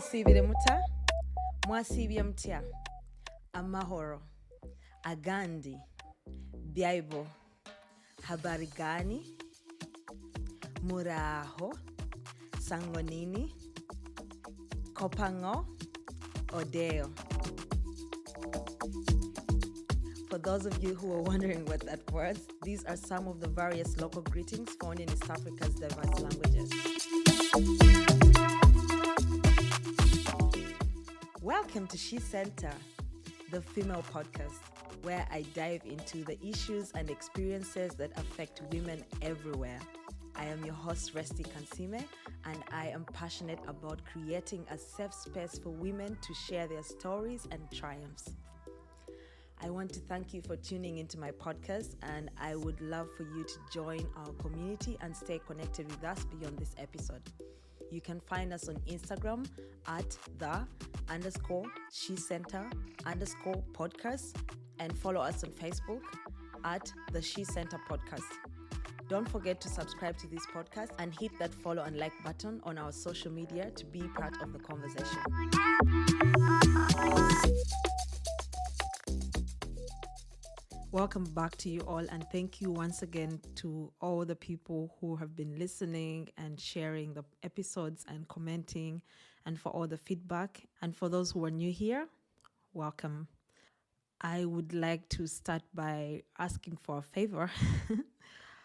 Mwasibire muta, mwasibye mutya, amahoro, agandi, byaibo, habari gani, muraho, sangonini, kopango, odeo. For those of you who are wondering what that was, these are some of the various local greetings found in East Africa's diverse languages. Welcome to SheCentre, the female podcast, where I dive into the issues and experiences that affect women everywhere. I am your host, Resti Kansime, and I am passionate about creating a safe space for women to share their stories and triumphs. I want to thank you for tuning into my podcast, and I would love for you to join our community and stay connected with us beyond this episode. You can find us on Instagram at _SheCentre_podcast and follow us on Facebook at the SheCentre Podcast. Don't forget to subscribe to this podcast and hit that follow and like button on our social media to be part of the conversation. Welcome back to you all, and thank you once again to all the people who have been listening and sharing the episodes and commenting, and for all the feedback. And for those who are new here, welcome. I would like to start by asking for a favor.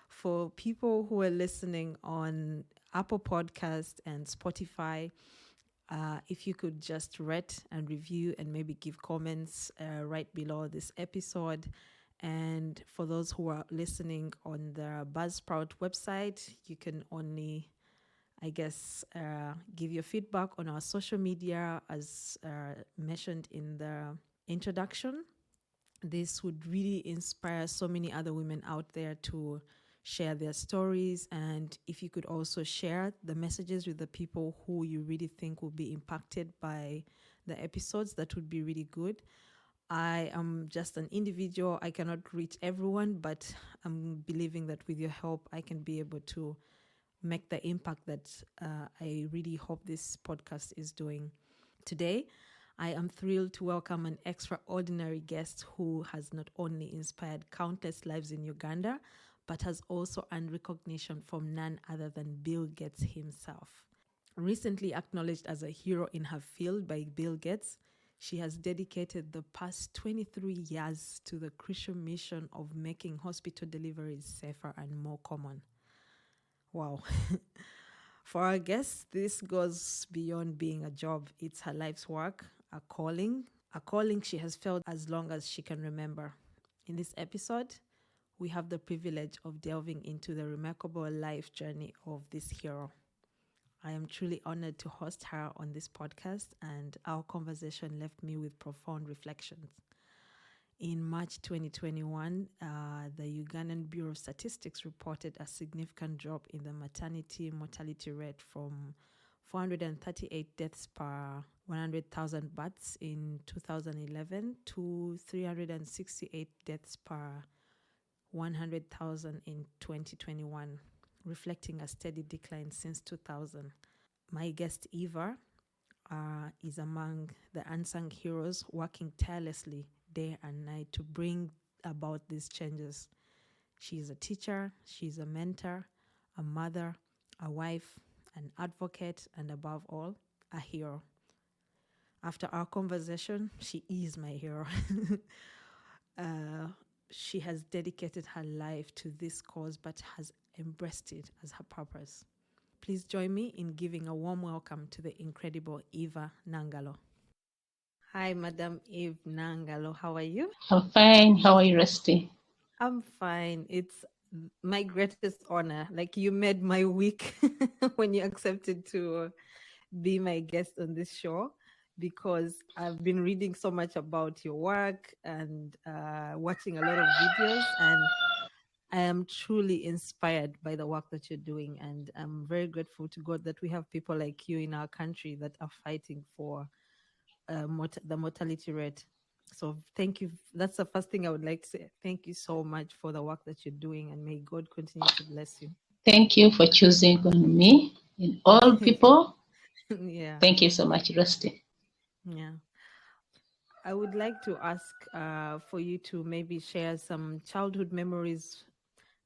For people who are listening on Apple Podcast and Spotify, if you could just rate and review and maybe give comments right below this episode. And for those who are listening on the Buzzsprout website, you can only, give your feedback on our social media as mentioned in the introduction. This would really inspire so many other women out there to share their stories. And if you could also share the messages with the people who you really think will be impacted by the episodes, that would be really good. I am just an individual. I cannot reach everyone, but I'm believing that with your help, I can be able to make the impact that I really hope this podcast is doing. Today, I am thrilled to welcome an extraordinary guest who has not only inspired countless lives in Uganda, but has also earned recognition from none other than Bill Gates himself. Recently acknowledged as a hero in her field by Bill Gates, she has dedicated the past 23 years to the crucial mission of making hospital deliveries safer and more common. Wow. For our guest, this goes beyond being a job. It's her life's work, a calling she has felt as long as she can remember. In this episode, we have the privilege of delving into the remarkable life journey of this hero. I am truly honored to host her on this podcast, and our conversation left me with profound reflections. In March 2021, the Ugandan Bureau of Statistics reported a significant drop in the maternity mortality rate from 438 deaths per 100,000 births in 2011 to 368 deaths per 100,000 in 2021. Reflecting a steady decline since 2000. My guest Eva is among the unsung heroes working tirelessly day and night to bring about these changes. She is a teacher, she's a mentor, a mother, a wife, an advocate, and above all, a hero. After our conversation, she is my hero. She has dedicated her life to this cause, but has embraced it as her purpose. Please join me in giving a warm welcome to the incredible Eva Nangalo. Hi, Madam Eva Nangalo. How are you? I'm fine. How are you, Rusty? I'm fine. It's my greatest honor. Like, you made my week when you accepted to be my guest on this show, because I've been reading so much about your work and watching a lot of videos, and I am truly inspired by the work that you're doing, and I'm very grateful to God that we have people like you in our country that are fighting for the mortality rate. So thank you. That's the first thing I would like to say. Thank you so much for the work that you're doing, and may God continue to bless you. Thank you for choosing on me and all people. Yeah. Thank you so much, Rusty. Yeah. I would like to ask for you to maybe share some childhood memories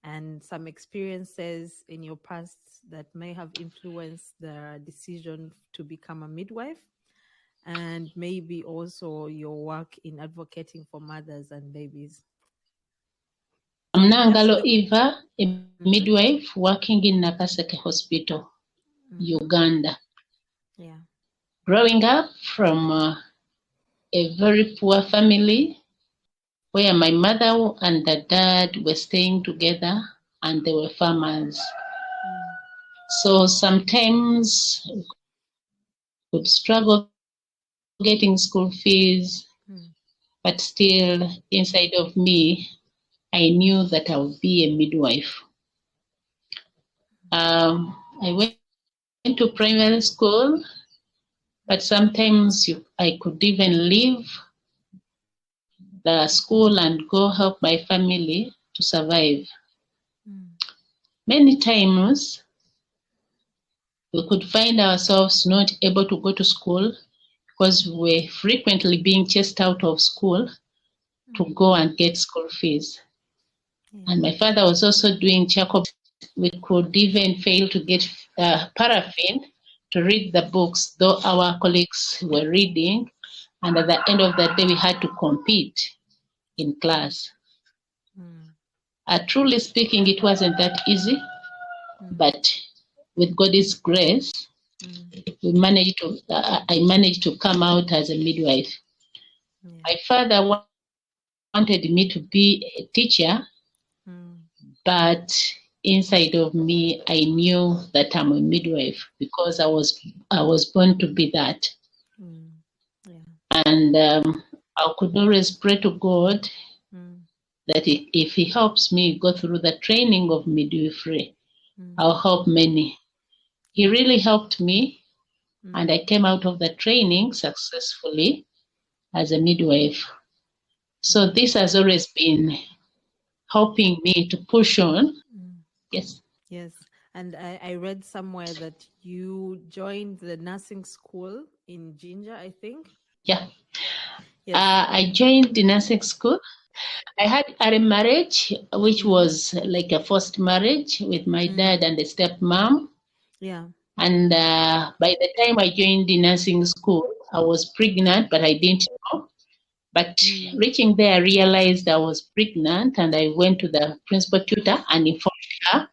and some experiences in your past that may have influenced the decision to become a midwife, and maybe also your work in advocating for mothers and babies. I'm Just Nangalo the. Eva, a Mhm. midwife working in Nakaseke Hospital, Mhm. Uganda. Yeah. Growing up from a very poor family where my mother and the dad were staying together and they were farmers. Mm. So sometimes would struggle getting school fees, Mm. but still inside of me, I knew that I would be a midwife. I went to primary school, but sometimes I could even leave the school and go help my family to survive. Mm. Many times we could find ourselves not able to go to school because we were frequently being chased out of school to Mm. go and get school fees. Yeah. And my father was also doing Jacob. We could even fail to get paraffin to read the books, though our colleagues were reading. And at the end of the day, we had to compete in class. Mm. Truly speaking, it wasn't that easy, Mm. but with God's grace, Mm. I managed to come out as a midwife. Yeah. My father wanted me to be a teacher, Mm. but inside of me, I knew that I'm a midwife because I was born to be that. Mm. Yeah. And I could always pray to God Mm. that if He helps me go through the training of midwifery, Mm. I'll help many. He Yeah. really helped me, and Mm. I came out of the training successfully as a midwife. So Mm. this has always been helping me to push on. Mm. Yes. Yes. And I read somewhere that you joined the nursing school in Ginger, I think. Yeah. Yes. I joined the nursing school. I had a marriage, which Mm-hmm. was like a forced marriage with my dad Mm. and a stepmom. Yeah. And by the time I joined the nursing school, I was pregnant, but I didn't know. But Mm. reaching there, I realized I was pregnant, and I went to the principal tutor and informed her,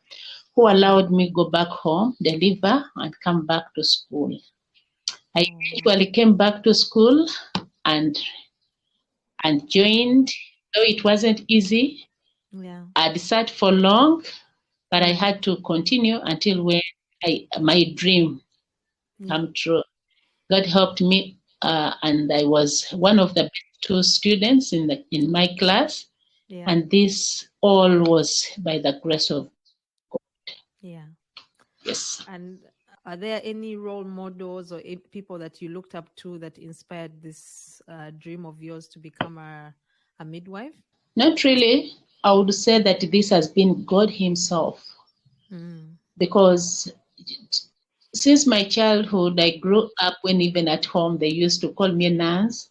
who Mm. allowed me go back home, deliver, and come back to school. I Oh, wow. eventually came back to school and joined. Though it wasn't easy, Yeah. I'd sat for long, but I Mm. had to continue until when my dream Yeah. come true. God helped me, and I was one of the best two students in my class. Yeah. And this all was by the grace of Yeah. yes. And are there any role models or people that you looked up to that inspired this dream of yours to become a midwife? Not really. I would say that this has been God Himself Mm. because since my childhood, I grew up when even at home they used to call me a nurse.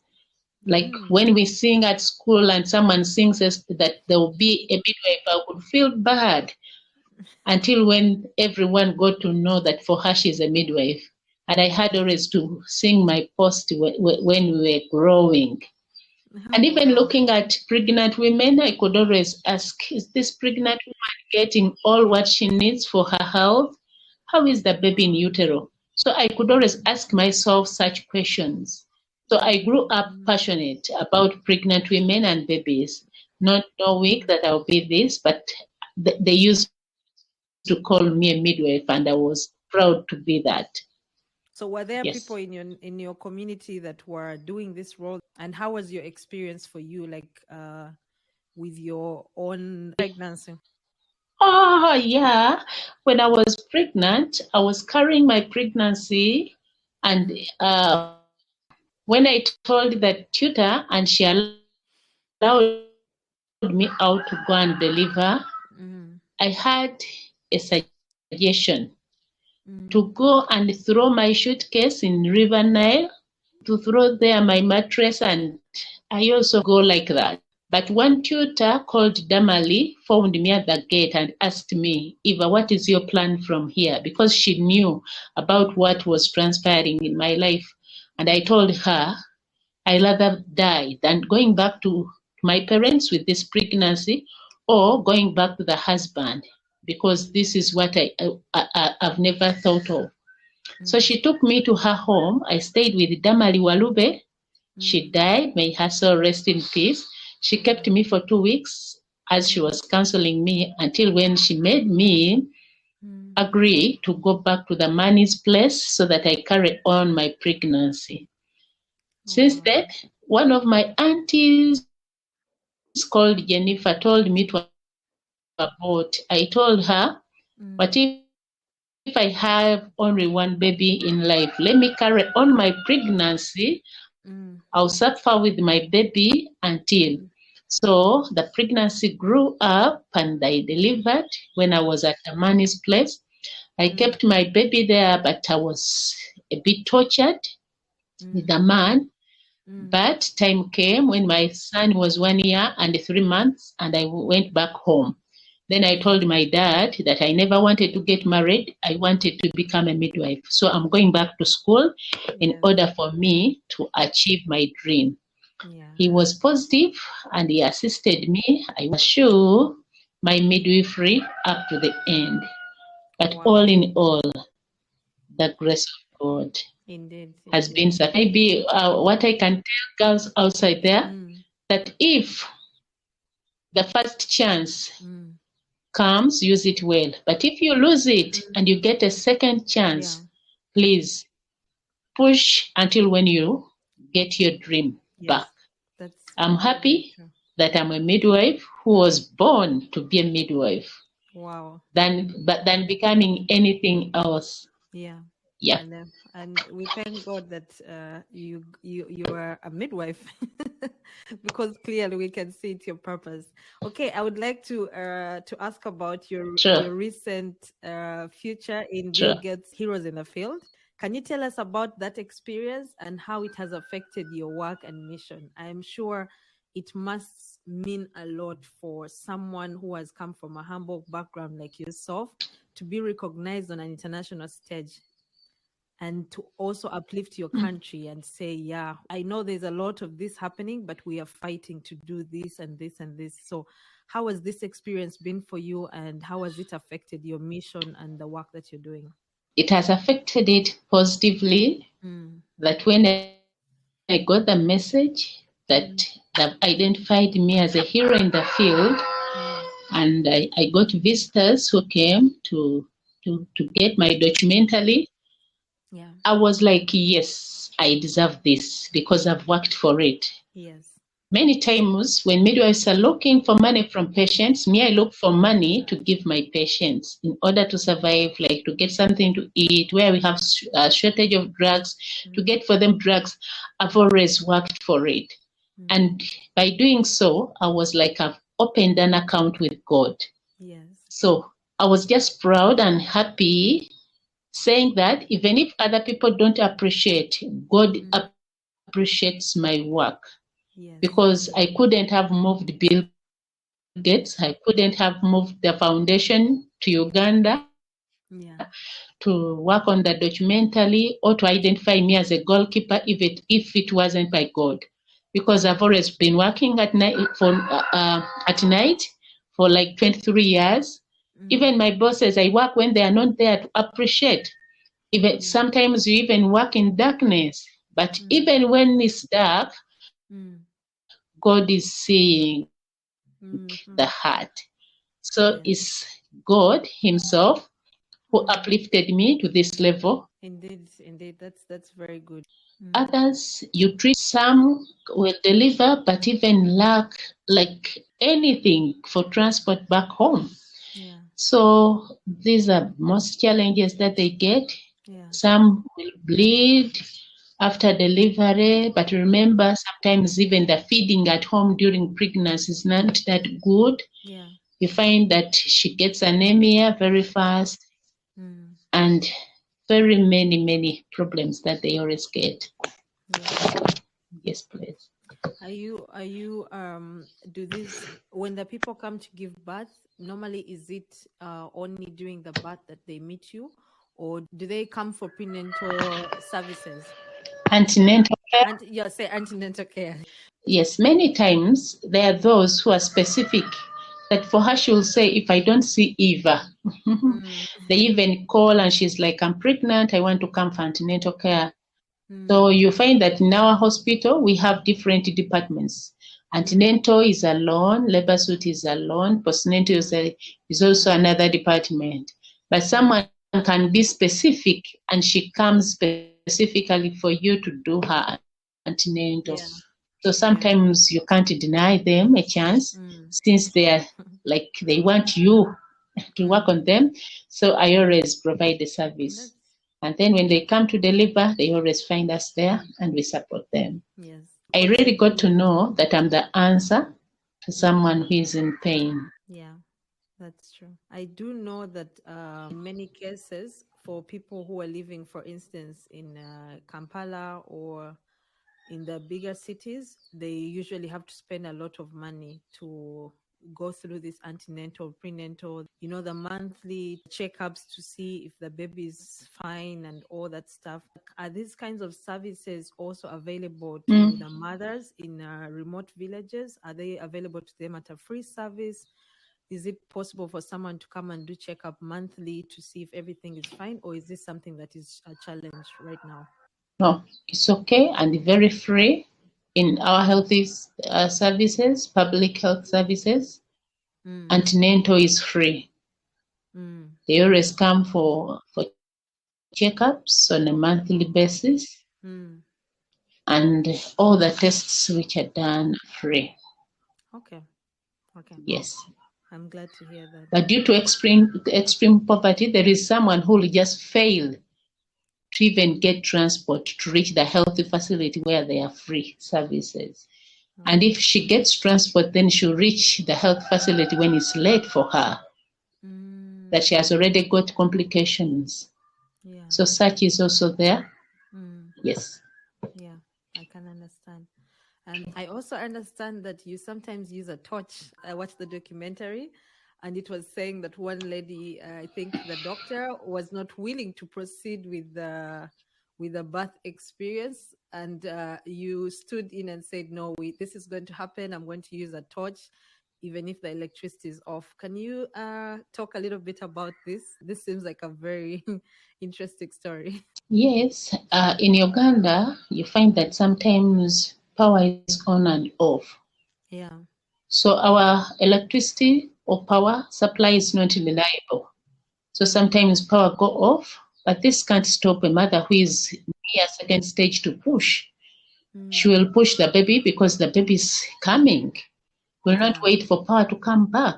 Like Mm. when we sing at school and someone sings us that there will be a midwife, I would feel bad until when everyone got to know that for her she's a midwife. And I had always to sing my post when we were growing. And Oh, even wow. looking at pregnant women, I could always ask, is this pregnant woman getting all what she needs for her health? How is the baby in utero? So I could always ask myself such questions. So I grew up Mm. passionate about pregnant women and babies, not knowing that I'll be this, but they used to call me a midwife, and I was proud to be that. So were there people Yes. in your community that were doing this role, and how was your experience for you, like with your own pregnancy? Oh, yeah. When I was pregnant, I was carrying my pregnancy. And Mm. when I told the tutor and she allowed me out to go and deliver, Mm. I had a suggestion. to go and throw my suitcase in River Nile, to throw there my mattress, and I also go like that. But one tutor called Damali found me at the gate and asked me, Eva, what is your plan from here? Because she knew about what was transpiring in my life. And I told her, I'd rather die than going back to my parents with this pregnancy or going back to the husband, because this is what I've never thought of. So she took me to her home. I stayed with Damali Walube. She died. May her soul rest in peace. She kept me for 2 weeks as she was counseling me until when she made me agree to go back to the man's place so that I carry on my pregnancy. Since then, one of my aunties called Jennifer told me to abort. I told her, but if I have only one baby in life, let me carry on my pregnancy. I'll suffer with my baby until. So the pregnancy grew up and I delivered when I was at the man's place. I kept my baby there, but I was a bit tortured with the man. But time came when my son was 1 year and 3 months and I went back home. Then I told my dad that I never wanted to get married. I wanted to become a midwife. So I'm going back to school in order for me to achieve my dream. He was positive and he assisted me. I was sure my midwifery up to the end. But all in all, the grace of God has been such. Maybe what I can tell girls outside there, that if the first chance comes, use it well. But if you lose it and you get a second chance, please push until when you get your dream back. I'm happy that I'm a midwife who was born to be a midwife. Than becoming anything else. And we thank God that you are a midwife because clearly we can see it's your purpose. Okay, I would like to ask about your recent future in Bill Gates Heroes in the Field. Can you tell us about that experience and how it has affected your work and mission? I'm sure it must mean a lot for someone who has come from a humble background like yourself to be recognized on an international stage and to also uplift your country and say, yeah, I know there's a lot of this happening, but we are fighting to do this and this and this. So how has this experience been for you and how has it affected your mission and the work that you're doing? It has affected it positively, that when I got the message that they've identified me as a hero in the field, and I got visitors who came to get my documentary. I was like, yes, I deserve this because I've worked for it. Many times when midwives are looking for money from patients, I look for money to give my patients in order to survive, like to get something to eat, where we have a shortage of drugs, to get for them drugs. I've always worked for it. And by doing so, I was like, I've opened an account with God. So I was just proud and happy, saying that even if other people don't appreciate, God appreciates my work. Because I couldn't have moved Bill Gates, I couldn't have moved the foundation to Uganda to work on the documentary or to identify me as a goalkeeper if it wasn't by God. Because I've always been working at night for like 23 years. Even my bosses, I work when they are not there to appreciate. Even sometimes you even work in darkness, but even when it's dark, God is seeing the heart. So it's God Himself who uplifted me to this level. Indeed, that's very good. Others, you treat, some will deliver, but even lack like anything for transport back home. So these are most challenges that they get. Some will bleed after delivery, but remember, sometimes even the feeding at home during pregnancy is not that good. You find that she gets anemia very fast, and very many problems that they always get. Yeah. Yes, please. Are you do this when the people come to give birth? Normally, is it only during the birth that they meet you, or do they come for prenatal services? Antenatal care. And yeah, say antenatal care. Yes, many times there are those who are specific that for her she will say, if I don't see Eva, they even call and she's like, I'm pregnant, I want to come for antenatal care. So you find that in our hospital, we have different departments. Antenatal is alone, labor suit is alone, postnatal is also another department. But someone can be specific and she comes specifically for you to do her antenatal. Yeah. So sometimes you can't deny them a chance since they are like they want you to work on them. So I always provide the service. And then when they come to deliver, they always find us there and we support them. Yes. I really got to know that I'm the answer to someone who is in pain. Yeah, that's true. I do know that in many cases, for people who are living, for instance, in Kampala or in the bigger cities, they usually have to spend a lot of money to go through this antenatal, prenatal, the monthly checkups to see if the baby is fine and all that stuff. Are these kinds of services also available to the mothers in remote villages? Are they available to them at a free service? Is it possible for someone to come and do checkup monthly to see if everything is fine, or is this something that is a challenge right now? No, it's okay and very free in our health services, public health services. Antenatal is free. They always come for checkups on a monthly basis, and all the tests which are done are free. Okay. Yes. I'm glad to hear that. But due to extreme poverty, there is someone who will just fail to even get transport to reach the healthy facility where there are free services. And if she gets transport, then she'll reach the health facility when it's late for her, that she has already got complications. Yeah. So such is also there. Yes. Yeah, I can understand. And I also understand that you sometimes use a torch. I watched the documentary and it was saying that one lady, I think the doctor was not willing to proceed with the birth experience. And you stood in and said, no, this is going to happen. I'm going to use a torch, even if the electricity is off. Can you talk a little bit about this? This seems like a very interesting story. Yes. In Uganda, you find that sometimes power is on and off. Yeah. So our electricity or power supply is not reliable. So sometimes power go off, but this can't stop a mother who is near second stage to push. She will push the baby because the baby is coming. Will not wait for power to come back.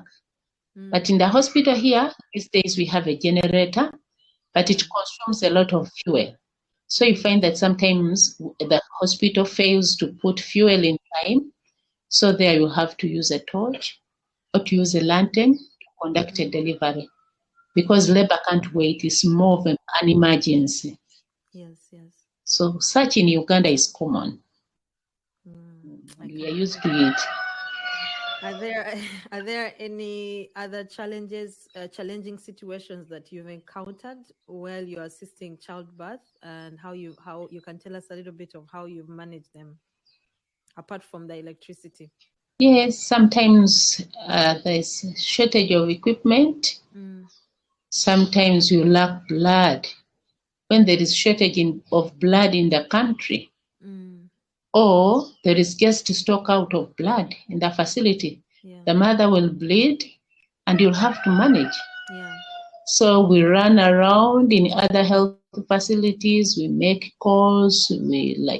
But in the hospital here, these days we have a generator, but it consumes a lot of fuel. So you find that sometimes the hospital fails to put fuel in time. So there you have to use a torch or to use a lantern to conduct a delivery. Because labor can't wait, it's more of an emergency. Yes. So such in Uganda is common. We are used to it. Are there any other challenging situations that you've encountered while you're assisting childbirth, and how you can tell us a little bit of how you've managed them, apart from the electricity? Yes, sometimes there's shortage of equipment. Sometimes you lack blood. When there is shortage of blood in the country, or there is just stock out of blood in the facility, the mother will bleed and you'll have to manage. So we run around in other health facilities, we make calls,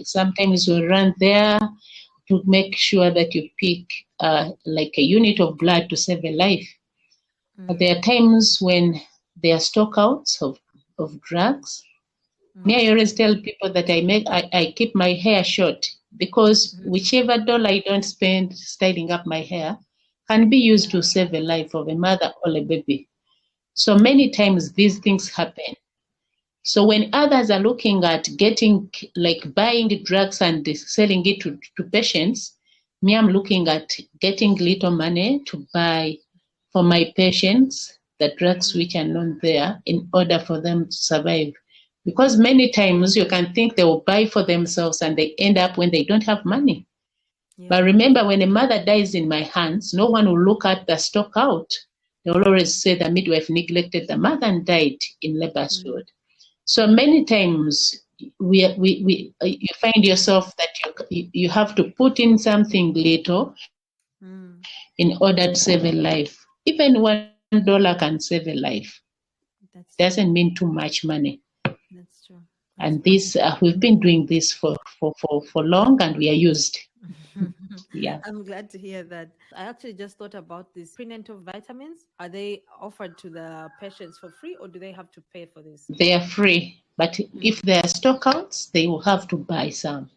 sometimes we run there to make sure that you pick like a unit of blood to save a life. But there are times when there are stockouts of drugs. Me, I always tell people that I keep my hair short because whichever dollar I don't spend styling up my hair can be used to save a life of a mother or a baby. So many times these things happen. So when others are looking at getting, like buying the drugs and selling it to patients, me, I'm looking at getting little money to buy for my patients the drugs which are not there in order for them to survive. Because many times you can think they will buy for themselves and they end up when they don't have money. Yeah. But remember, when a mother dies in my hands, no one will look at the stock out. They will always say the midwife neglected the mother and died in labor's ward. So many times you find yourself that you have to put in something little in order to save a life. Even $1 can save a life. Doesn't mean too much money. That's true. And this we've been doing this for long, and we are used. Yeah. I'm glad to hear that. I actually just thought about these prenatal vitamins. Are they offered to the patients for free, or do they have to pay for this? They are free, but if there are stockouts, they will have to buy some.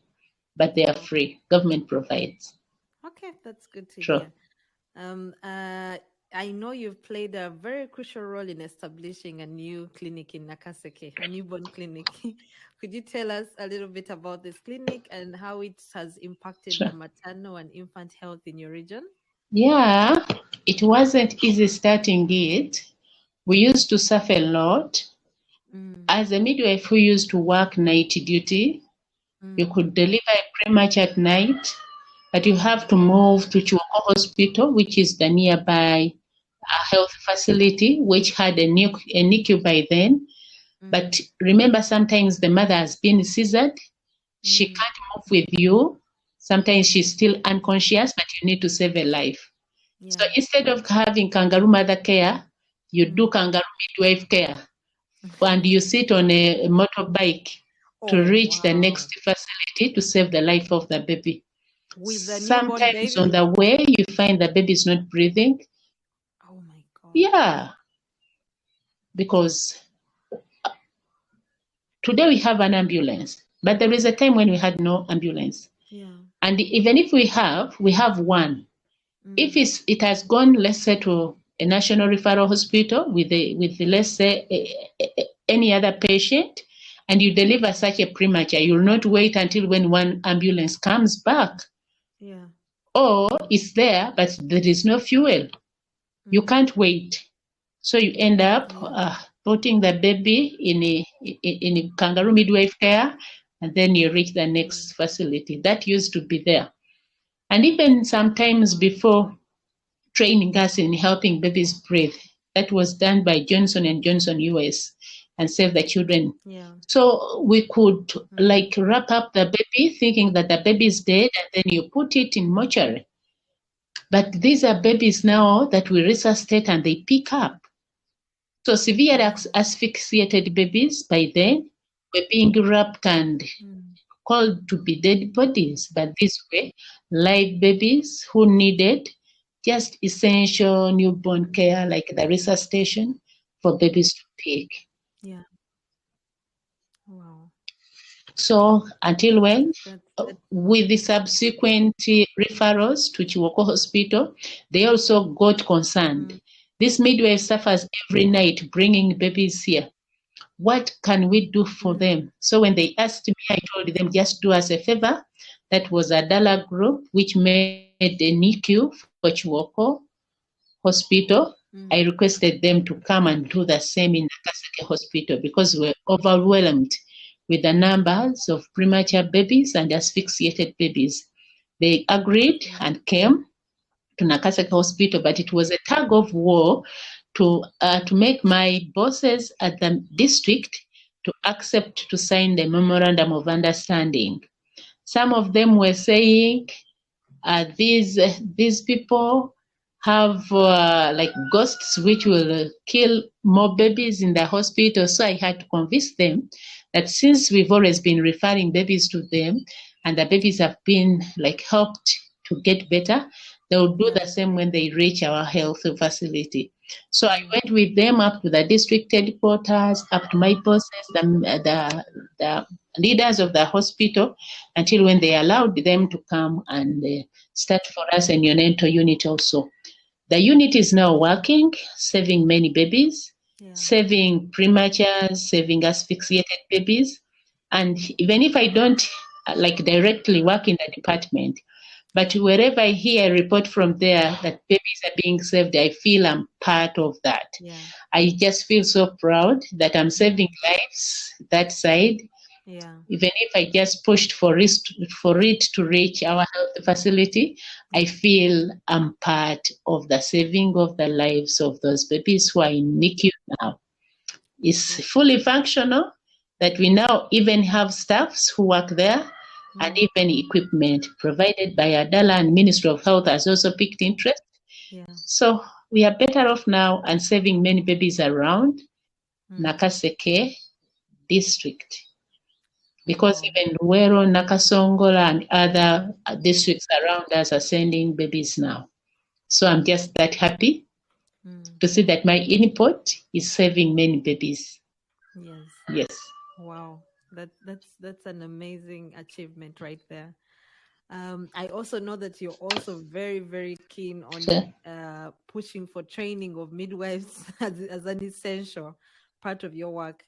But they are free. Government provides. Okay, that's good to True. hear. I know you've played a very crucial role in establishing a new clinic in Nakaseke, a newborn clinic. Could you tell us a little bit about this clinic and how it has impacted the maternal and infant health in your region? Yeah, it wasn't easy starting it. We used to suffer a lot. As a midwife who used to work night duty, you could deliver a premature at night, but you have to move to Chiwoko Hospital, which is the nearby health facility, which had a NICU by then. But remember, sometimes the mother has been scissored. She can't move with you. Sometimes she's still unconscious, but you need to save a life. Yeah. So instead of having kangaroo mother care, you do kangaroo midwife care. And you sit on a motorbike to reach the next facility to save the life of the baby. With the newborn baby? Sometimes on the way, you find the baby is not breathing. Oh my God. Yeah. Because today we have an ambulance, but there is a time when we had no ambulance. Yeah. And even if we have one. If it has gone, let's say, to a national referral hospital with let's say any other patient, and you deliver such a premature, you'll not wait until when one ambulance comes back. Yeah. Or it's there, but there is no fuel. You can't wait. So you end up putting the baby in a kangaroo midwife care, and then you reach the next facility. That used to be there. And even sometimes before training us in helping babies breathe, that was done by Johnson & Johnson US and Save the Children. Yeah. So we could like wrap up the baby thinking that the baby is dead, and then you put it in mortuary. But these are babies now that we resuscitate and they pick up. So severe asphyxiated babies by then were being wrapped and called to be dead bodies, but this way, live babies who needed just essential newborn care, like the resuscitation for babies to pick. Yeah. Wow. So until when, with the subsequent referrals to Chiwoko Hospital, they also got concerned. This midwife suffers every night bringing babies here. What can we do for them? So when they asked me, I told them, just do us a favor. That was a dollar group which made a NICU for Chiwoko Hospital. I requested them to come and do the same in Nakaseke Hospital because we're overwhelmed with the numbers of premature babies and asphyxiated babies. They agreed and came to Nakaseke Hospital, but it was a tug of war to make my bosses at the district to accept to sign the memorandum of understanding. Some of them were saying these people have like ghosts which will kill more babies in the hospital. So I had to convince them that since we've always been referring babies to them and the babies have been like helped to get better, they will do the same when they reach our health facility. So I went with them up to the district headquarters, up to my bosses, the leaders of the hospital, until when they allowed them to come and start for us a neonatal unit also. The unit is now working, saving many babies. saving prematures, saving asphyxiated babies. And even if I don't like directly work in the department, but wherever I hear a report from there that babies are being saved, I feel I'm part of that. I just feel so proud that I'm saving lives that side. Even if I just pushed for it to reach our health facility, I feel I'm part of the saving of the lives of those babies who are in NICU now. It's fully functional, that we now even have staffs who work there, and even equipment provided by Adala, and Ministry of Health has also picked interest. So we are better off now and saving many babies around Nakaseke district. Because even Luwero, Nakasongola, and other districts around us are sending babies now. So I'm just that happy to see that my input is saving many babies. Yes. Wow, that's an amazing achievement right there. I also know that you're also very, very keen on pushing for training of midwives as an essential part of your work.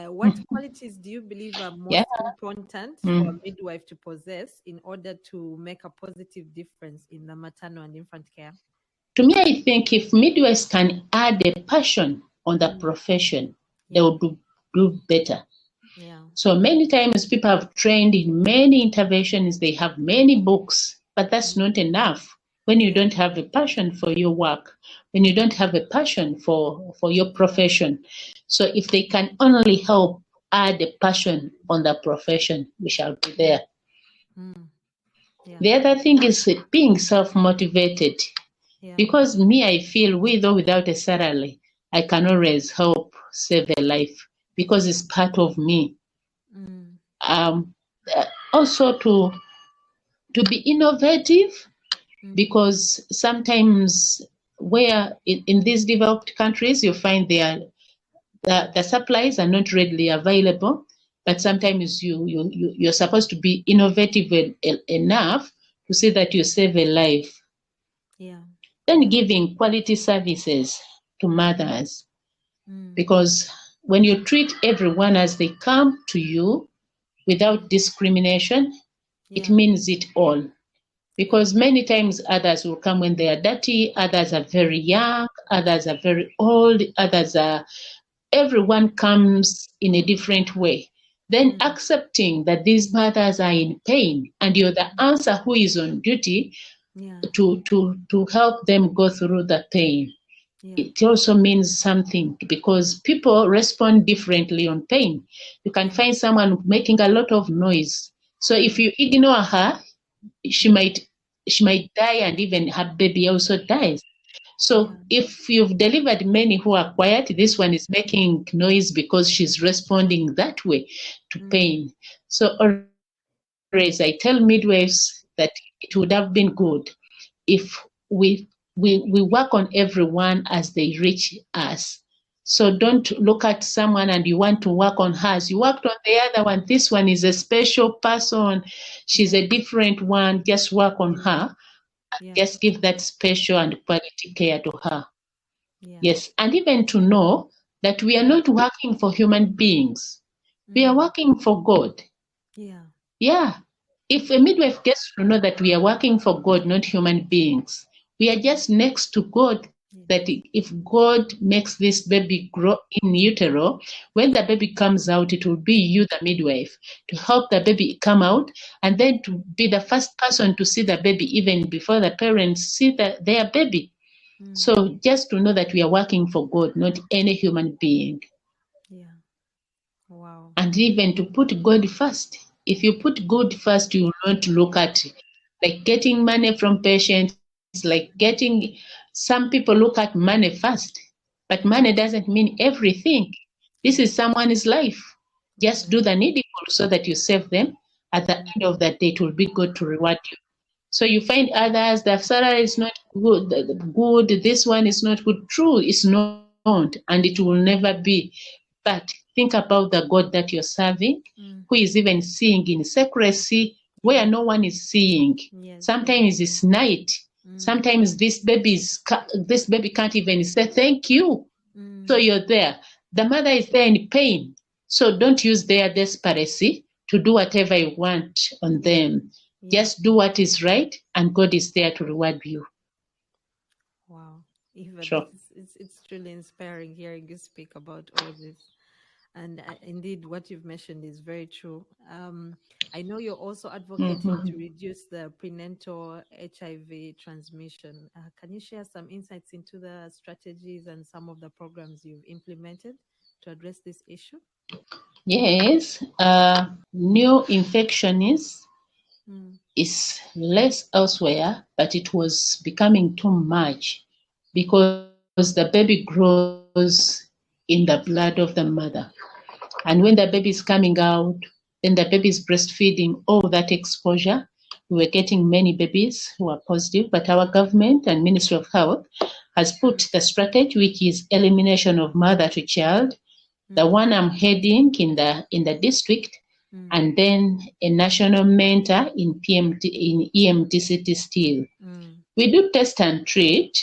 What qualities do you believe are most important for a midwife to possess in order to make a positive difference in the maternal and infant care? To me, I think if midwives can add a passion on the profession, they will do better. So many times people have trained in many interventions, they have many books, but that's not enough when you don't have a passion for your work, when you don't have a passion for your profession. So if they can only help add a passion on the profession, we shall be there. The other thing is being self-motivated. Because me, I feel with or without a salary, I can always help save a life because it's part of me. Also to be innovative, because sometimes where in these developed countries you find the supplies are not readily available, but sometimes you're supposed to be innovative enough to see that you save a life. Then giving quality services to mothers, because when you treat everyone as they come to you without discrimination, it means it all. Because many times others will come when they are dirty, others are very young, others are very old, everyone comes in a different way. Then accepting that these mothers are in pain and you're the answer who is on duty to help them go through the pain. It also means something, because people respond differently on pain. You can find someone making a lot of noise. So if you ignore her, she might die, and even her baby also dies. So if you've delivered many who are quiet, this one is making noise because she's responding that way to pain. So always I tell midwives that it would have been good if we work on everyone as they reach us. So don't look at someone and you want to work on hers. You worked on the other one. This one is a special person. She's a different one. Just work on her. Just give that special and quality care to her. Yes. And even to know that we are not working for human beings. We are working for God. Yeah. If a midwife gets to know that we are working for God, not human beings, we are just next to God, that if God makes this baby grow in utero, when the baby comes out, it will be you, the midwife, to help the baby come out, and then to be the first person to see the baby even before the parents see their baby. So just to know that we are working for God, not any human being. Wow. And even to put God first. If you put God first, you will not look at like getting money from patients, some people look at money first, but money doesn't mean everything. This is someone's life. Just do the needful so that you save them. At the end of that day, it will be good to reward you. So you find others, the salary is not good, this one is not good. True, it's not, and it will never be. But think about the God that you're serving, who is even seeing in secrecy where no one is seeing. Sometimes it's night. Sometimes this baby can't even say thank you So you're there. The mother is there in pain. So don't use their desperacy to do whatever you want on them. Just do what is right, and God is there to reward you. Wow. Eva, Sure. it's truly inspiring hearing you speak about all this. And indeed, what you've mentioned is very true. I know you're also advocating to reduce the prenatal HIV transmission. Can you share some insights into the strategies and some of the programs you've implemented to address this issue? Yes. New infection is less elsewhere, but it was becoming too much because the baby grows in the blood of the mother. And when the baby is coming out, then the baby is breastfeeding all that exposure. We were getting many babies who are positive, but our government and Ministry of Health has put the strategy, which is elimination of mother to child. The one I'm heading in the district, and then a national mentor in EMTCT still. We do test and treat.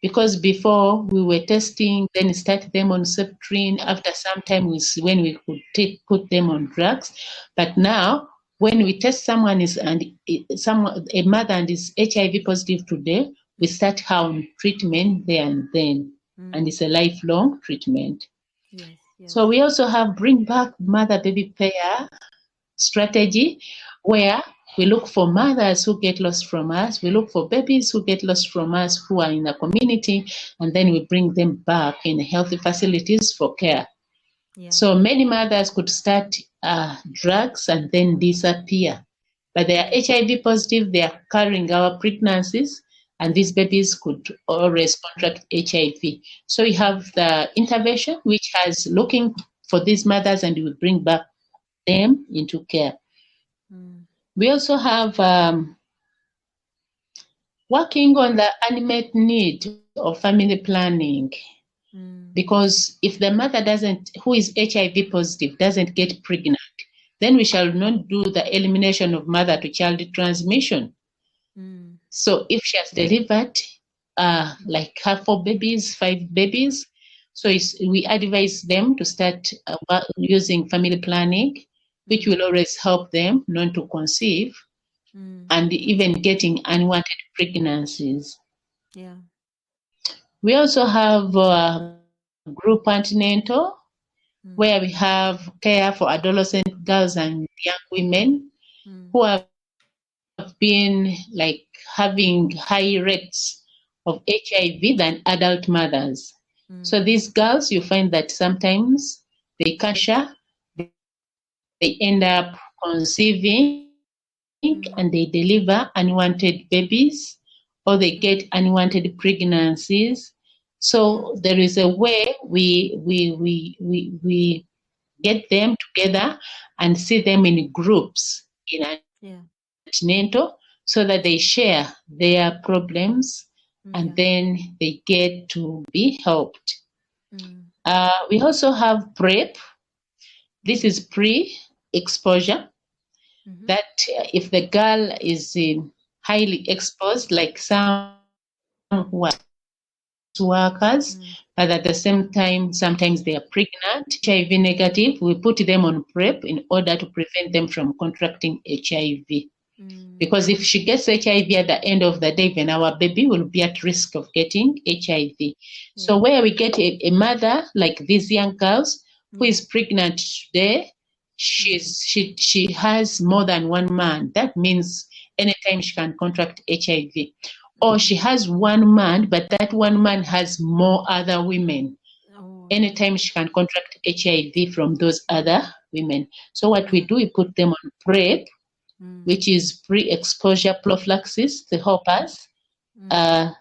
Because before we were testing, then start them on Septrin. After some time, when we could put them on drugs. But now, when we test a mother and is HIV positive today, we start her on treatment there and then, and it's a lifelong treatment. Yes. So we also have bring back mother-baby pair strategy, where we look for mothers who get lost from us. We look for babies who get lost from us who are in the community, and then we bring them back in healthy facilities for care. So many mothers could start drugs and then disappear. But they are HIV positive, they are carrying our pregnancies, and these babies could always contract HIV. So we have the intervention, which has looking for these mothers, and we bring back them into care. We also have working on the unmet need of family planning, because if the mother who is HIV positive doesn't get pregnant, then we shall not do the elimination of mother to child transmission. So if she has delivered like her 4 babies, 5 babies, so we advise them to start using family planning, which will always help them not to conceive and even getting unwanted pregnancies. We also have group antenatal, where we have care for adolescent girls and young women who have been like having high rates of HIV than adult mothers. So these girls, you find that sometimes they can't share, they end up conceiving and they deliver unwanted babies, or they get unwanted pregnancies. So there is a way we get them together and see them in groups in antenatal, so that they share their problems and then they get to be helped. We also have PrEP. This is pre-exposure, that if the girl is highly exposed, like some who are workers, but at the same time, sometimes they are pregnant, HIV negative, we put them on PrEP in order to prevent them from contracting HIV. Because if she gets HIV at the end of the day, then our baby will be at risk of getting HIV. So where we get a mother like these young girls who is pregnant today, she has more than one man. That means anytime she can contract HIV. Or she has one man, but that one man has more other women. Anytime she can contract HIV from those other women. So what we do, we put them on PrEP, which is pre-exposure prophylaxis to help us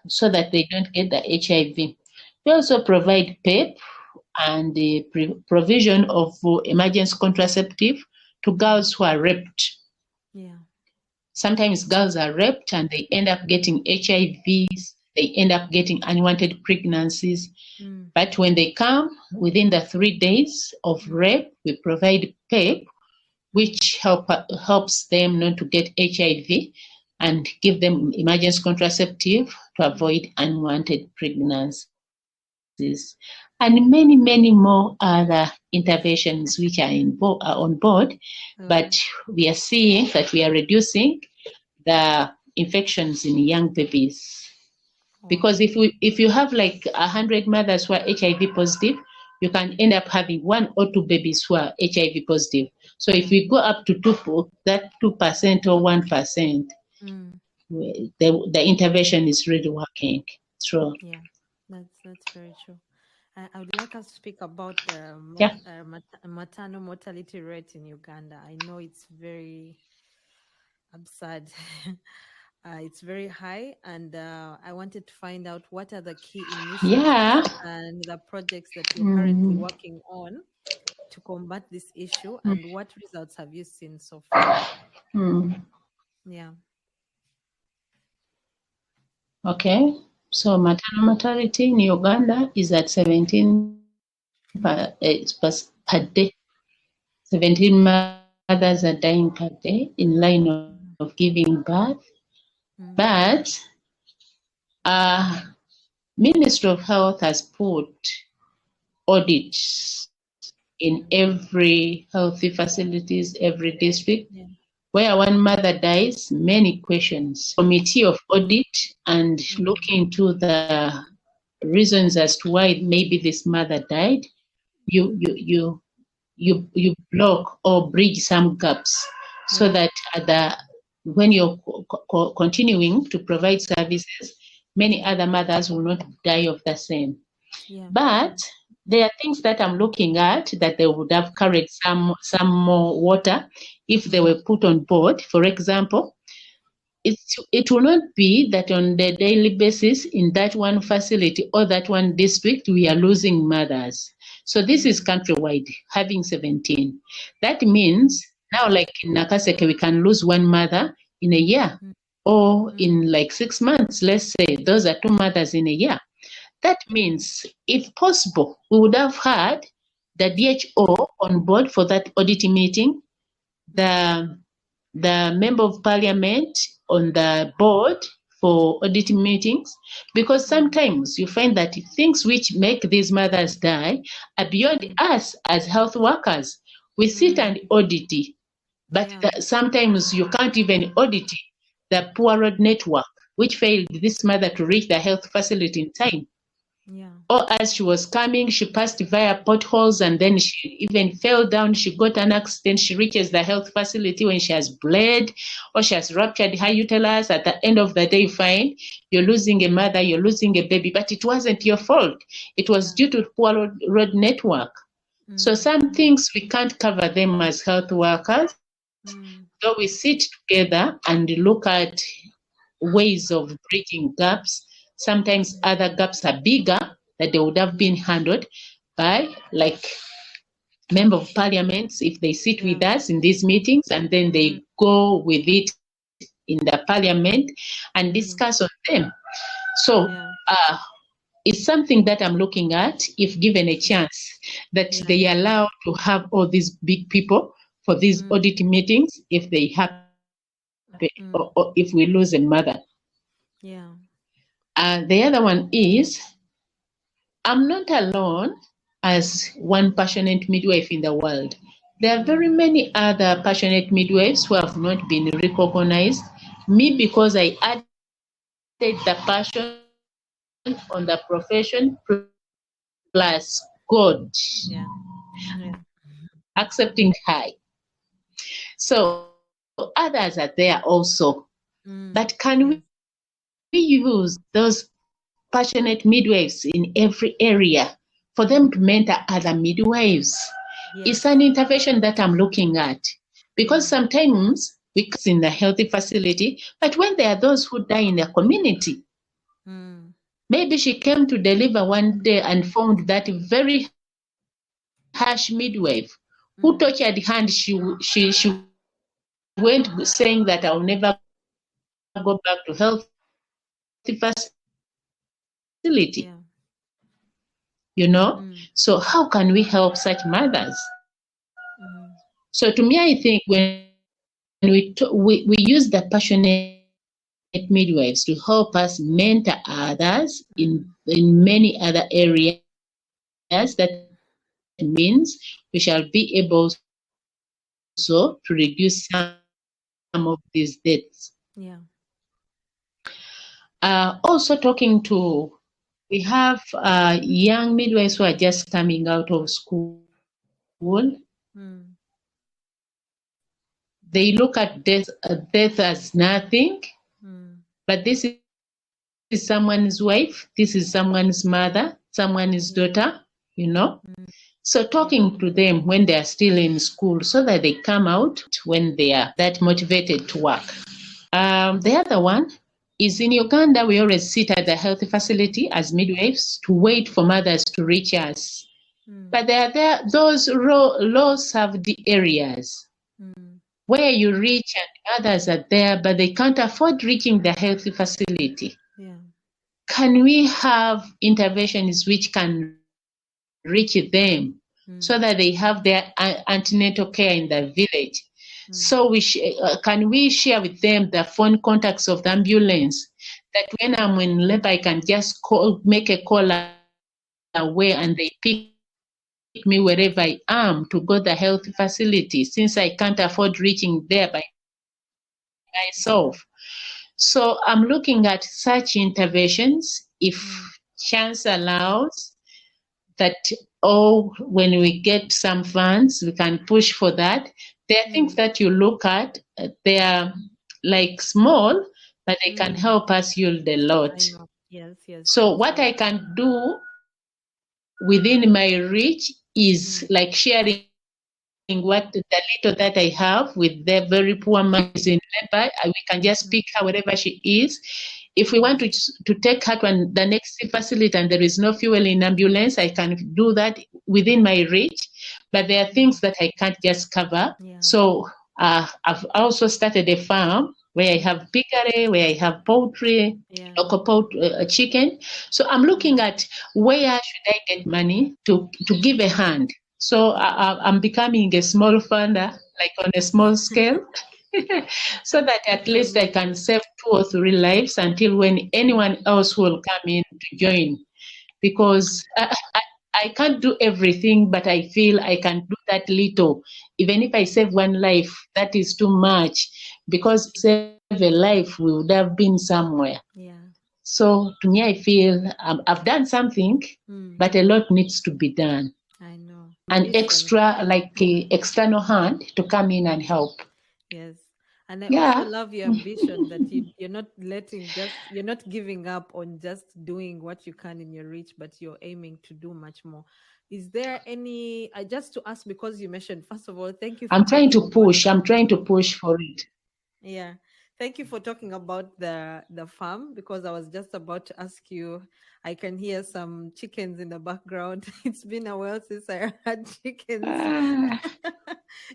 so that they don't get the HIV. We also provide PEP and the provision of emergency contraceptive to girls who are raped. Sometimes girls are raped and they end up getting HIVs, they end up getting unwanted pregnancies. But when they come within the 3 days of rape, we provide PEP, which helps them not to get HIV and give them emergency contraceptive to avoid unwanted pregnancy. and many more other interventions which are on board. But we are seeing that we are reducing the infections in young babies. Because if you have like 100 mothers who are HIV positive, you can end up having 1 or 2 babies who are HIV positive. So if we go up to 2%, that 2% or 1%, the intervention is really working. True. Yeah, that's very true. I would like us to speak about the maternal mortality rate in Uganda. I know it's very absurd. It's very high, and I wanted to find out what are the key initiatives and the projects that you're currently working on to combat this issue, and what results have you seen so far? Yeah. Okay. So maternal mortality in Uganda is at 17 per day. 17 mothers are dying per day in line of giving birth. But Ministry of Health has put audits in every healthy facilities, every district. Where one mother dies, many questions. Committee of audit and look into the reasons as to why maybe this mother died. You block or bridge some gaps so that when you're continuing to provide services, many other mothers will not die of the same. But there are things that I'm looking at that they would have carried some more water if they were put on board. For example, it will not be that on the daily basis in that one facility or that one district we are losing mothers. So this is countrywide, having 17. That means now, like in Nakaseke, we can lose 1 mother in a year or in like 6 months. Let's say those are 2 mothers in a year. That means, if possible, we would have had the DHO on board for that audit meeting, the member of parliament on the board for audit meetings, because sometimes you find that things which make these mothers die are beyond us as health workers. We sit and audit it, but sometimes you can't even audit the poor road network, which failed this mother to reach the health facility in time. Or as she was coming, she passed via potholes and then she even fell down. She got an accident. She reaches the health facility when she has bled or she has ruptured her uterus. At the end of the day, you find you're losing a mother, you're losing a baby, but it wasn't your fault. It was due to poor road network. So some things we can't cover them as health workers. So we sit together and look at ways of bridging gaps. Sometimes other gaps are bigger that they would have been handled by like member of parliaments if they sit with us in these meetings and then they go with it in the parliament and discuss on them. So it's something that I'm looking at if given a chance that they allow to have all these big people for these audit meetings if they happen or if we lose a mother. The other one is, I'm not alone as one passionate midwife in the world. There are very many other passionate midwives who have not been recognized. Me, because I added the passion on the profession plus God accepting high. So others are there also. But can we use those passionate midwives in every area for them to mentor other midwives? It's an intervention that I'm looking at, because sometimes we come in the healthy facility, but when there are those who die in the community, maybe she came to deliver one day and found that very harsh midwife who tortured her, and she went saying that I'll never go back to healthy facility. You know, so how can we help such mothers? So to me, I think when we use the passionate midwives to help us mentor others in many other areas, that means we shall be able also to reduce some of these deaths. Yeah. Also talking to, we have young midwives who are just coming out of school. Mm. They look at death as nothing, but this is someone's wife, this is someone's mother, someone's daughter, So talking to them when they are still in school so that they come out when they are that motivated to work. The other one is in Uganda, we always sit at the health facility as midwives to wait for mothers to reach us. But those low served areas where you reach and others are there, but they can't afford reaching the health facility. Yeah. Can we have interventions which can reach them so that they have their antenatal care in the village? So can we share with them the phone contacts of the ambulance, that when I'm in labor, I can just make a call away and they pick me wherever I am to go to the health facility, since I can't afford reaching there by myself. So I'm looking at such interventions, if chance allows, that when we get some funds, we can push for that. There are things that you look at, they are like small, but they can help us yield a lot. I know. Yes. So what I can do within my reach is like sharing what the little that I have with the very poor man is in labor. We can just pick her wherever she is. If we want to take her to the next facility and there is no fuel in ambulance, I can do that within my reach. But there are things that I can't just cover. Yeah. So I've also started a farm where I have piggery, where I have poultry, local chicken. So I'm looking at where should I get money to give a hand. So I'm becoming a small funder, like on a small scale, so that at least I can save 2 or 3 lives until when anyone else will come in to join. Because I can't do everything, but I feel I can do that little. Even if I save 1 life, that is too much. Because save a life, we would have been somewhere. Yeah. So to me, I feel I've done something, but a lot needs to be done. I know. An extra, like external hand to come in and help. Yes. And I also love your ambition that you're not you're not giving up on just doing what you can in your reach, but you're aiming to do much more. Is there any, just to ask, because you mentioned, first of all, thank you for I'm trying to push for it. Yeah. Thank you for talking about the farm, because I was just about to ask you. I can hear some chickens in the background. It's been a while since I had chickens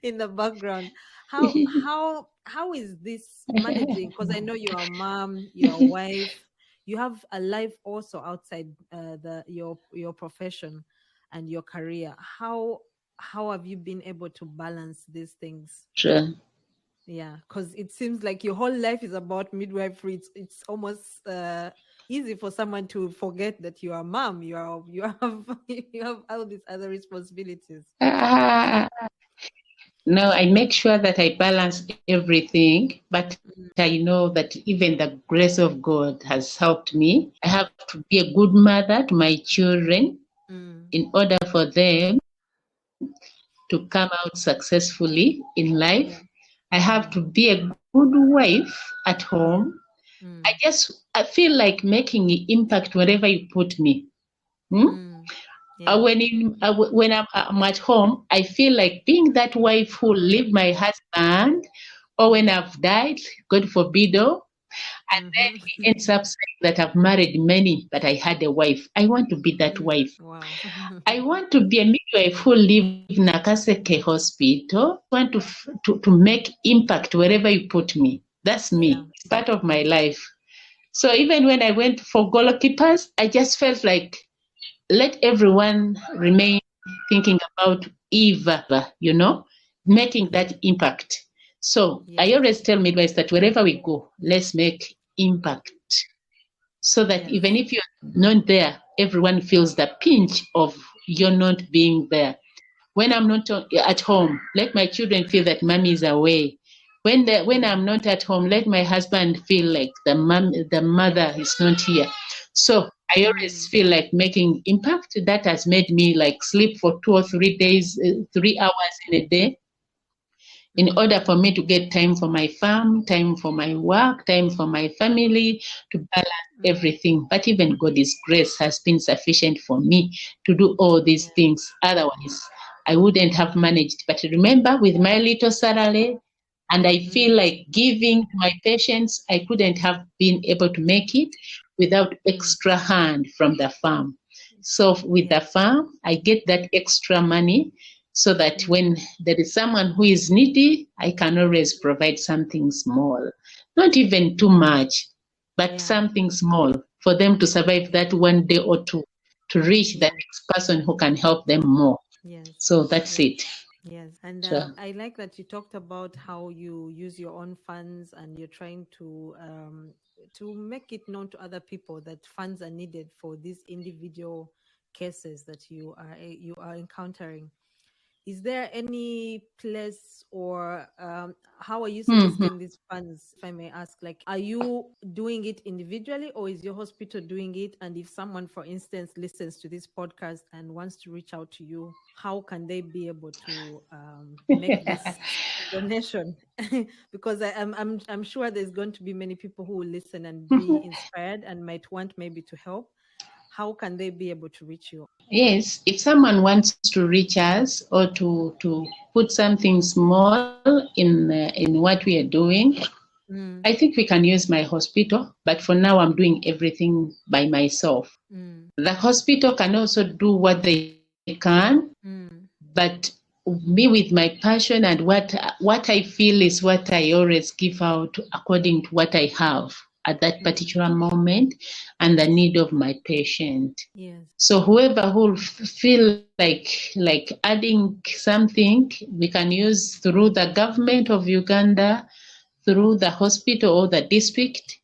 in the background. How is this managing? Because I know you're a mom, you're a wife, you have a life also outside your profession and your career. How have you been able to balance these things? Sure. Yeah, because it seems like your whole life is about midwifery. It's almost easy for someone to forget that you are a mom. You have you have all these other responsibilities. No, I make sure that I balance everything, but I know that even the grace of God has helped me. I have to be a good mother to my children in order for them to come out successfully in life. I have to be a good wife at home. I feel like making an impact wherever you put me. When I'm at home, I feel like being that wife who will leave my husband, or when I've died, God forbid, and then he ends up saying that I've married many, but I had a wife. I want to be that wife. Wow. I want to be a midwife who live in Nakaseke Hospital. I want to make impact wherever you put me. That's me. Yeah. It's part of my life. So even when I went for goalkeepers, I just felt like, let everyone remain thinking about Eva, making that impact. So I always tell midwives that wherever we go, let's make impact. So that even if you're not there, everyone feels the pinch of you're not being there. When I'm not at home, let my children feel that mommy is away. When I'm not at home, let my husband feel like the mother is not here. So I always feel like making impact. That has made me like sleep for 2 or 3 days, 3 hours in a day, in order for me to get time for my farm, time for my work, time for my family, to balance everything. But even God's grace has been sufficient for me to do all these things. Otherwise, I wouldn't have managed. But remember, with my little salary, and I feel like giving to my patients, I couldn't have been able to make it without extra hand from the farm. So with the farm, I get that extra money so that when there is someone who is needy, I can always provide something small, not even too much, but something small for them to survive that 1 day or two, to reach the next person who can help them more. Yes. So that's it. Yes, and Sure. I like that you talked about how you use your own funds and you're trying to make it known to other people that funds are needed for these individual cases that you are encountering. Is there any place or how are you soliciting these funds, if I may ask? Like, are you doing it individually or is your hospital doing it? And if someone, for instance, listens to this podcast and wants to reach out to you, how can they be able to make this donation? Because I'm sure there's going to be many people who will listen and be inspired and might want maybe to help. How can they be able to reach you? Yes, if someone wants to reach us or to put something small in what we are doing, I think we can use my hospital. But for now, I'm doing everything by myself. The hospital can also do what they can, but me with my passion and what I feel is what I always give out according to what I have at that particular moment and the need of my patient. Yes. So whoever who feel like adding something, we can use through the government of Uganda, through the hospital or the district.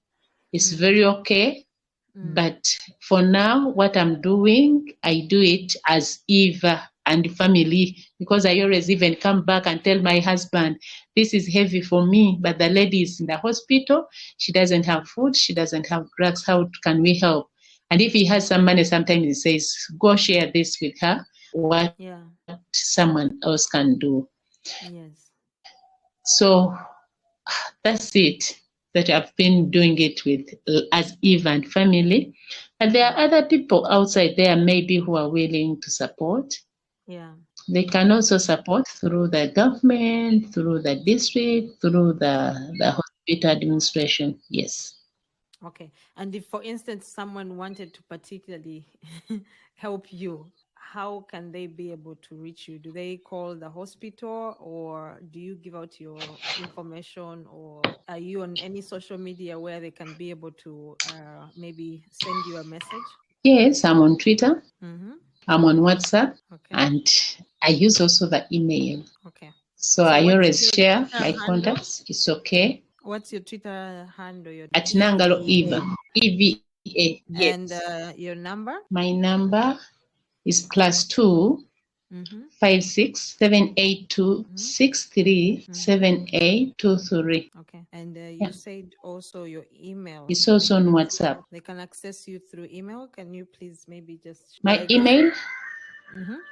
It's very okay. But for now, what I'm doing, I do it as Eva and family, because I always even come back and tell my husband, this is heavy for me, but the lady is in the hospital. She doesn't have food. She doesn't have drugs. How can we help? And if he has some money, sometimes he says, go share this with her, what someone else can do. Yes. So that's it, that I've been doing it with as Eva and family. And there are other people outside there maybe who are willing to support. Yeah. They can also support through the government, through the district, through the hospital administration. Yes. Okay. And if, for instance, someone wanted to particularly help you, how can they be able to reach you? Do they call the hospital or do you give out your information, or are you on any social media where they can be able to maybe send you a message? Yes, I'm on Twitter. I'm on WhatsApp. Okay. And I use also the email. Okay. So I always share my contacts. It's okay. What's your Twitter handle? At Nangalo Eva. EVA. Yes. And your number? My number is +2 56 782 63 7823. Okay. And you said also your email. It's also on WhatsApp. They can access you through email. Can you please maybe just... My email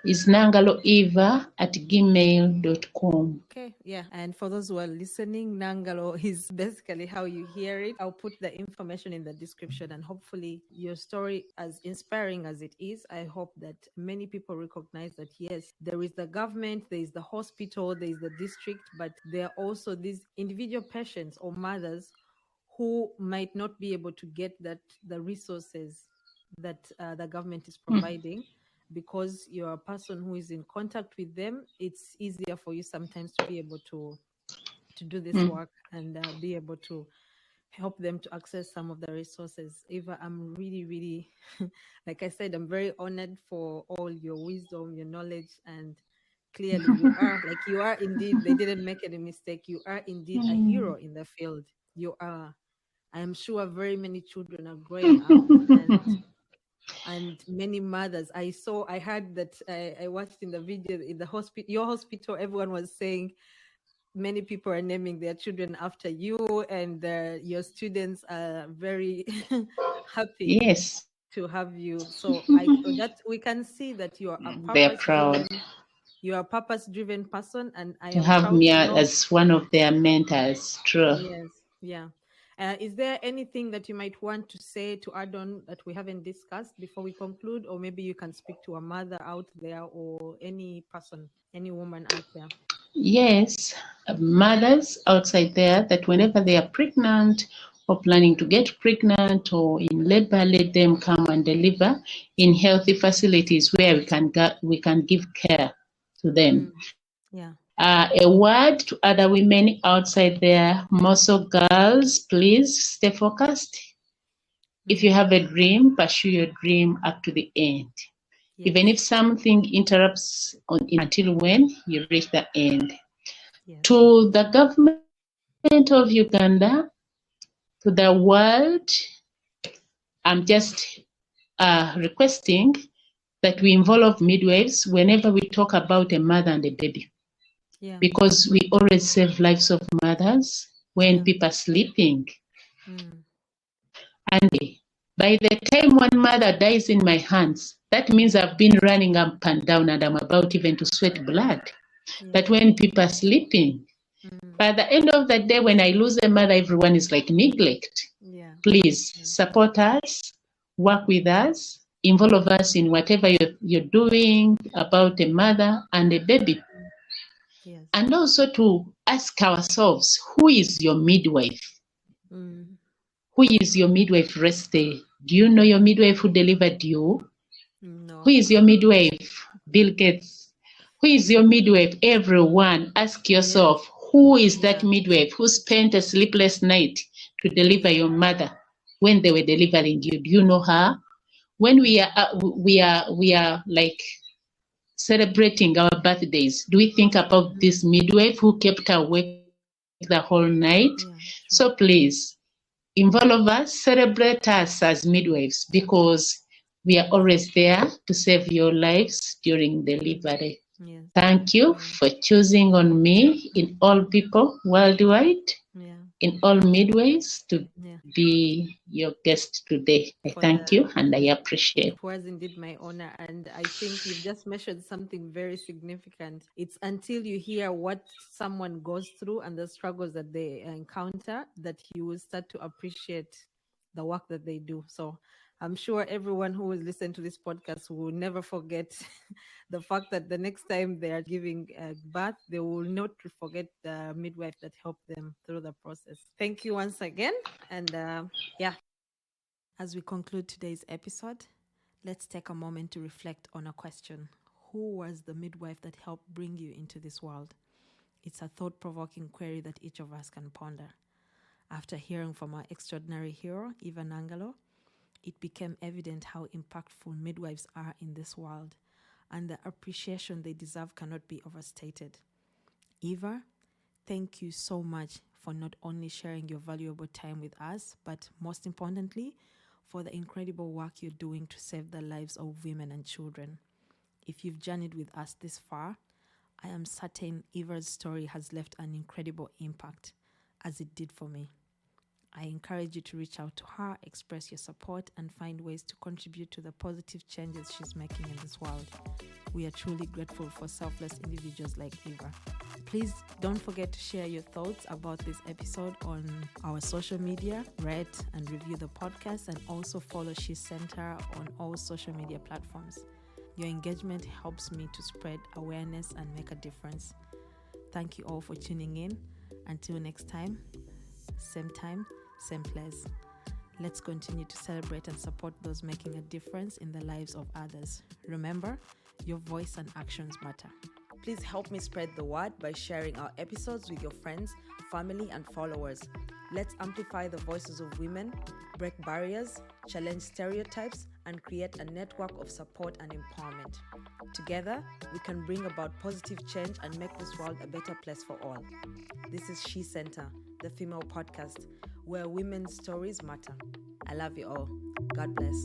is nangaloeva@gmail.com. Okay, yeah. And for those who are listening, Nangalo is basically how you hear it. I'll put the information in the description, and hopefully your story, as inspiring as it is, I hope that many people recognize that, yes, there is the government, there is the hospital, there is the district, but there are also these individual patients or mothers who might not be able to get the resources that the government is providing. Because you're a person who is in contact with them, it's easier for you sometimes to be able to do this work and be able to help them to access some of the resources. Eva, I'm really, really, like I said, I'm very honored for all your wisdom, your knowledge, and clearly you are indeed, they didn't make any mistake. You are indeed a hero in the field. You are. I am sure very many children are growing up and And many mothers, I heard that, I watched in the video in the hospital, your hospital, everyone was saying many people are naming their children after you, and your students are very happy Yes, to have you. So that we can see that you are a they're proud purpose driven person, and I to am have proud me to know. as one of their mentors. True. Yes, yeah. Is there anything that you might want to say to add on that we haven't discussed before we conclude? Or maybe you can speak to a mother out there, or any person, any woman out there. Yes, mothers outside there that whenever they are pregnant or planning to get pregnant or in labor, let them come and deliver in healthy facilities where we can give care to them. Yeah. A word to other women outside there, more so girls, please stay focused. If you have a dream, pursue your dream up to the end. Yes. Even if something interrupts until when you reach the end. Yes. To the government of Uganda, to the world, I'm just requesting that we involve midwives whenever we talk about a mother and a baby. Yeah. Because we always save lives of mothers when Yeah. people are sleeping. Mm. And by the time one mother dies in my hands, that means I've been running up and down and I'm about even to sweat blood. Yeah. But when people are sleeping, by the end of the day, when I lose a mother, everyone is like neglect. Yeah. Please support us, work with us, involve us in whatever you're doing about a mother and a baby. Yes. And also to ask ourselves, who is your midwife? Mm. Who is your midwife? Rest there. Do you know your midwife who delivered you? No. Who is your midwife? Bill Gates. Who is your midwife? Everyone, ask yourself, who is that midwife who spent a sleepless night to deliver your mother when they were delivering you? Do you know her? When we are like celebrating our birthdays, do we think about this midwife who kept awake the whole night? So please, involve us, celebrate us as midwives, because we are always there to save your lives during delivery. Yes. Thank you for choosing on me in all people worldwide, in all midwives, to be your guest today. I thank you and I appreciate. It was indeed my honor. And I think you've just mentioned something very significant. It's until you hear what someone goes through and the struggles that they encounter that you will start to appreciate the work that they do. So I'm sure everyone who will listen to this podcast will never forget the fact that the next time they are giving birth, they will not forget the midwife that helped them through the process. Thank you once again. And as we conclude today's episode, let's take a moment to reflect on a question. Who was the midwife that helped bring you into this world? It's a thought-provoking query that each of us can ponder. After hearing from our extraordinary hero, Eva Nangalo, it became evident how impactful midwives are in this world, and the appreciation they deserve cannot be overstated. Eva, thank you so much for not only sharing your valuable time with us, but most importantly, for the incredible work you're doing to save the lives of women and children. If you've journeyed with us this far, I am certain Eva's story has left an incredible impact, as it did for me. I encourage you to reach out to her, express your support, and find ways to contribute to the positive changes she's making in this world. We are truly grateful for selfless individuals like Eva. Please don't forget to share your thoughts about this episode on our social media, rate and review the podcast, and also follow SheCentre on all social media platforms. Your engagement helps me to spread awareness and make a difference. Thank you all for tuning in. Until next time, same place. Let's continue to celebrate and support those making a difference in the lives of others. Remember, your voice and actions matter. Please help me spread the word by sharing our episodes with your friends, family, and followers. Let's amplify the voices of women, break barriers, challenge stereotypes, and create a network of support and empowerment. Together, we can bring about positive change and make this world a better place for all. This is SheCentre, the female podcast, where women's stories matter. I love you all. God bless.